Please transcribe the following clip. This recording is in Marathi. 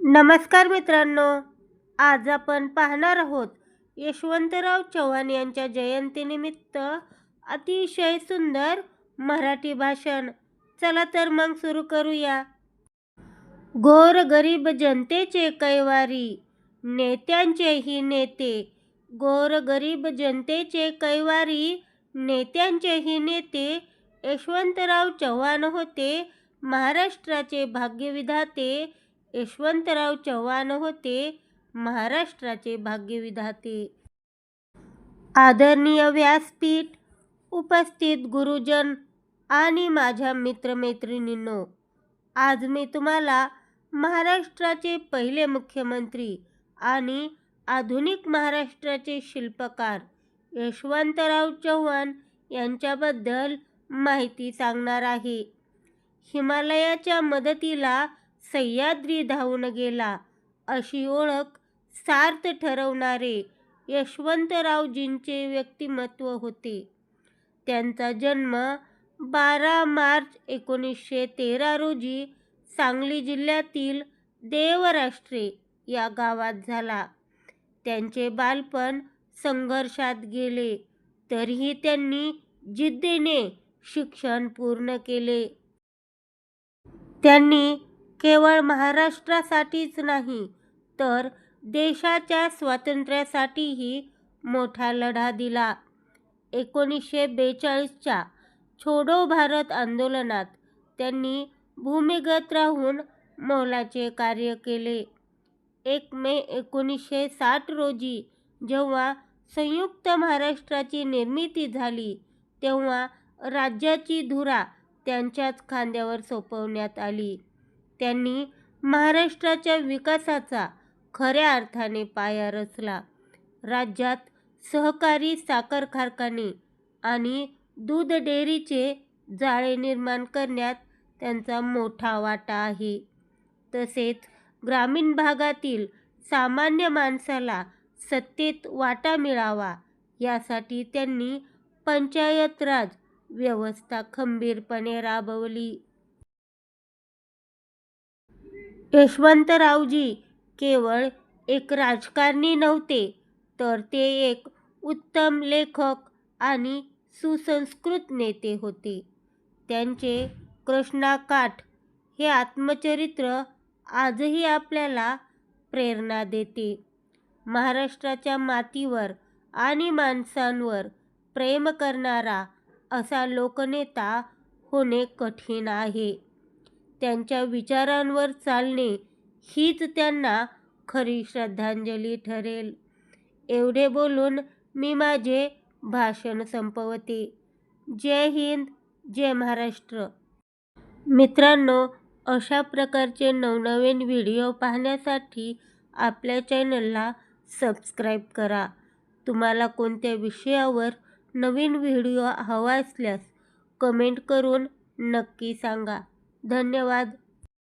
नमस्कार मित्रांनो, आज आपण पाहणार आहोत यशवंतराव चव्हाण यांच्या जयंतीनिमित्त अतिशय सुंदर मराठी भाषण. चला तर मग सुरू करूया. गोरगरीब जनतेचे कैवारी, नेत्यांचेही नेते. गोरगरीब जनतेचे कैवारी, नेत्यांचेही नेते यशवंतराव चव्हाण होते. महाराष्ट्राचे भाग्यविधाते यशवंतराव चव्हाण होते. महाराष्ट्राचे भाग्यविधाते. आदरणीय व्यासपीठ, उपस्थित गुरुजन आणि माझ्या मित्रमैत्रिणींनो, आज मी तुम्हाला महाराष्ट्राचे पहिले मुख्यमंत्री आणि आधुनिक महाराष्ट्राचे शिल्पकार यशवंतराव चव्हाण यांच्याबद्दल माहिती सांगणार आहे. हिमालयाच्या मदतीला सह्याद्री धावून गेला अशी ओळख सार्थ ठरवणारे यशवंतरावजींचे व्यक्तिमत्व होते. त्यांचा जन्म 12 मार्च 1913 रोजी सांगली जिल्ह्यातील देवराष्ट्रे या गावात झाला. त्यांचे बालपण संघर्षात गेले, तरीही त्यांनी जिद्दीने शिक्षण पूर्ण केले. त्यांनी केवळ महाराष्ट्रासाठीच नाही, तर देशाच्या स्वातंत्र्यासाठीही मोठा लढा दिला. 1942च्या छोडो भारत आंदोलनात त्यांनी भूमिगत राहून मोलाचे कार्य केले. 1 मे 1960 रोजी जेव्हा संयुक्त महाराष्ट्राची निर्मिती झाली, तेव्हा राज्याची धुरा त्यांच्याच खांद्यावर सोपवण्यात आली. त्यांनी महाराष्ट्राच्या विकासाचा खऱ्या अर्थाने पाया रचला. राज्यात सहकारी साखर कारखाने आणि दूध डेअरीचे जाळे निर्माण करण्यात त्यांचा मोठा वाटा आहे. तसेच ग्रामीण भागातील सामान्य माणसाला सत्तेत वाटा मिळावा यासाठी त्यांनी पंचायत राज व्यवस्था खंबीरपणे राबवली. यशवंतरावजी केवळ एक राजकारणी नव्हते, तर ते एक उत्तम लेखक आणि सुसंस्कृत नेते होते. त्यांचे कृष्णाकाठ हे आत्मचरित्र आजही आपल्याला प्रेरणा देते. महाराष्ट्राच्या मातीवर आणि माणसांवर प्रेम करणारा असा लोकनेता होणे कठीण आहे. त्यांच्या विचारांवर चालणे हीच त्यांना खरी श्रद्धांजली ठरेल. एवढे बोलून मी माझे भाषण संपवते. जय हिंद, जय महाराष्ट्र. मित्रांनो, अशा प्रकारचे नवनवीन व्हिडिओ पाहण्यासाठी आपल्या चॅनलला सबस्क्राईब करा. तुम्हाला कोणत्या विषयावर नवीन व्हिडिओ हवा असल्यास कमेंट करून नक्की सांगा. धन्यवाद.